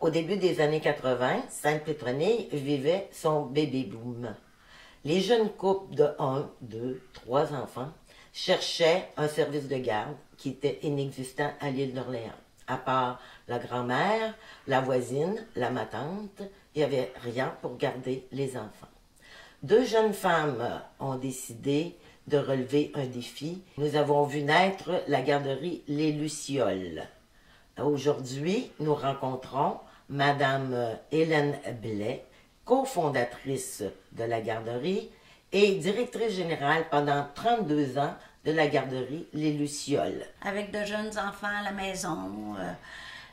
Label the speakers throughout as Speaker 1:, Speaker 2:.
Speaker 1: Au début des années 80, Sainte-Pétronille vivait son baby-boom. Les jeunes couples de 1, 2, 3 enfants cherchaient un service de garde qui était inexistant à l'île d'Orléans. À part la grand-mère, la voisine, ma tante, il n'y avait rien pour garder les enfants. 2 jeunes femmes ont décidé de relever un défi. Nous avons vu naître la garderie Les Lucioles. Aujourd'hui, nous rencontrons Madame Hélène Blais, cofondatrice de la garderie et directrice générale pendant 32 ans de la garderie Les Lucioles.
Speaker 2: Avec de jeunes enfants à la maison,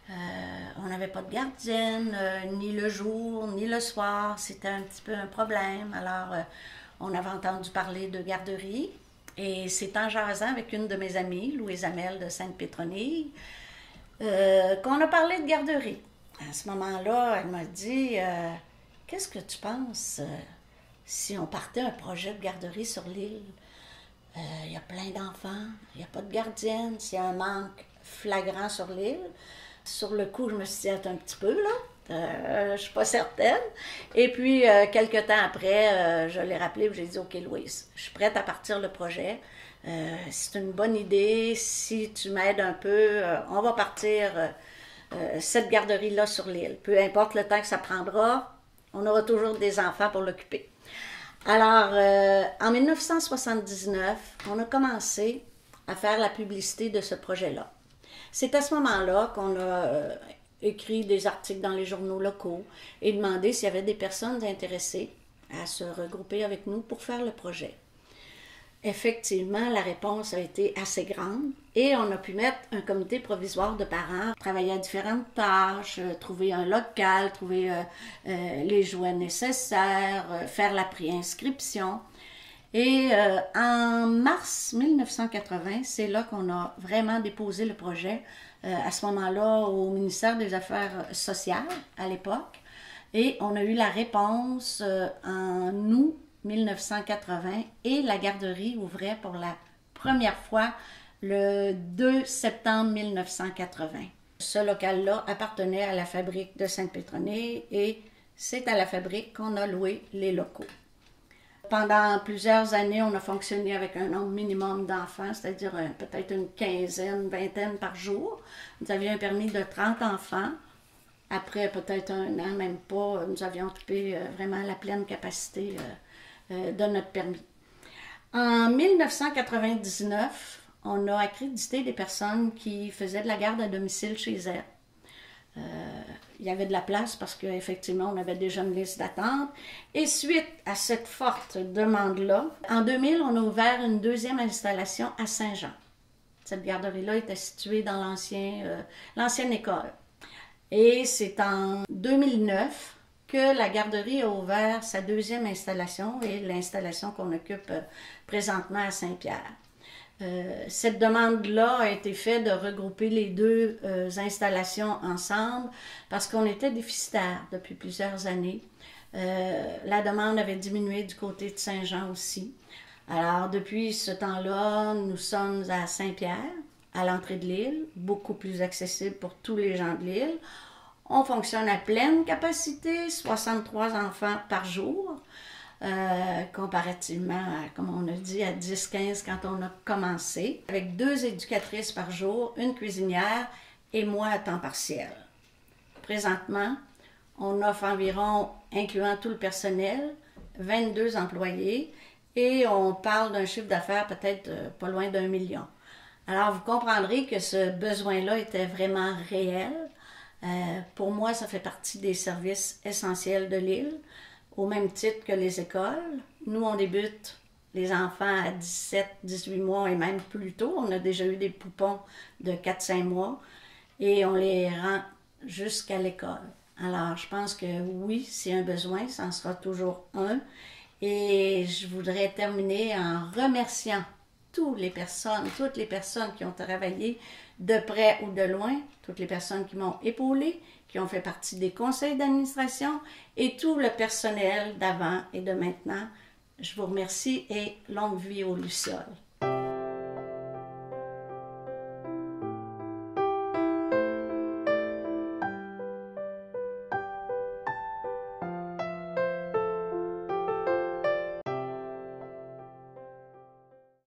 Speaker 2: on n'avait pas de gardienne, ni le jour, ni le soir. C'était un petit peu un problème. Alors, on avait entendu parler de garderie. Et c'est en jasant avec une de mes amies, Louise Amel de Sainte-Pétronille, qu'on a parlé de garderie. À ce moment-là, elle m'a dit « Qu'est-ce que tu penses si on partait un projet de garderie sur l'île? Il y a plein d'enfants, il n'y a pas de gardienne, c'est un manque flagrant sur l'île. » Sur le coup, je me suis dit « Attends un petit peu, là, je ne suis pas certaine. » Et puis, quelques temps après, je l'ai rappelé et j'ai dit « Ok, Louise, je suis prête à partir le projet. C'est une bonne idée, si tu m'aides un peu, on va partir cette garderie-là sur l'île. Peu importe le temps que ça prendra, on aura toujours des enfants pour l'occuper. » Alors, en 1979, on a commencé à faire la publicité de ce projet-là. C'est à ce moment-là qu'on a écrit des articles dans les journaux locaux et demandé s'il y avait des personnes intéressées à se regrouper avec nous pour faire le projet. Effectivement, la réponse a été assez grande et on a pu mettre un comité provisoire de parents, travailler à différentes tâches, trouver un local, trouver les jouets nécessaires, faire la préinscription. Et en mars 1980, c'est là qu'on a vraiment déposé le projet, à ce moment-là au ministère des Affaires sociales à l'époque. Et on a eu la réponse en août 1980 et la garderie ouvrait pour la première fois le 2 septembre 1980. Ce local-là appartenait à la fabrique de Sainte-Pétronille et c'est à la fabrique qu'on a loué les locaux. Pendant plusieurs années, on a fonctionné avec un nombre minimum d'enfants, c'est-à-dire peut-être une quinzaine, vingtaine par jour. Nous avions un permis de 30 enfants. Après peut-être un an, même pas, nous avions occupé vraiment la pleine capacité de notre permis. En 1999, on a accrédité des personnes qui faisaient de la garde à domicile chez elles. Il y avait de la place parce qu'effectivement, on avait déjà une liste d'attente. Et suite à cette forte demande-là, en 2000, on a ouvert une deuxième installation à Saint-Jean. Cette garderie-là était située dans l'ancienne école. Et c'est en 2009 que la garderie a ouvert sa deuxième installation et l'installation qu'on occupe présentement à Saint-Pierre. Cette demande-là a été faite de regrouper les deux installations ensemble parce qu'on était déficitaires depuis plusieurs années. La demande avait diminué du côté de Saint-Jean aussi. Alors, depuis ce temps-là, nous sommes à Saint-Pierre, à l'entrée de l'île, beaucoup plus accessible pour tous les gens de l'île. On fonctionne à pleine capacité, 63 enfants par jour. Comparativement à, comme on a dit, à 10-15 quand on a commencé, avec 2 éducatrices par jour, une cuisinière et moi à temps partiel. Présentement, on offre environ, incluant tout le personnel, 22 employés et on parle d'un chiffre d'affaires peut-être pas loin d'1 million. Alors vous comprendrez que ce besoin-là était vraiment réel. Pour moi, ça fait partie des services essentiels de l'île. Au même titre que les écoles. Nous, on débute les enfants à 17, 18 mois et même plus tôt. On a déjà eu des poupons de 4-5 mois et on les rend jusqu'à l'école. Alors, je pense que oui, c'est un besoin, ça en sera toujours un. Et je voudrais terminer en remerciant toutes les personnes qui ont travaillé de près ou de loin, toutes les personnes qui m'ont épaulé, qui ont fait partie des conseils d'administration et tout le personnel d'avant et de maintenant. Je vous remercie et longue vie aux Lucioles.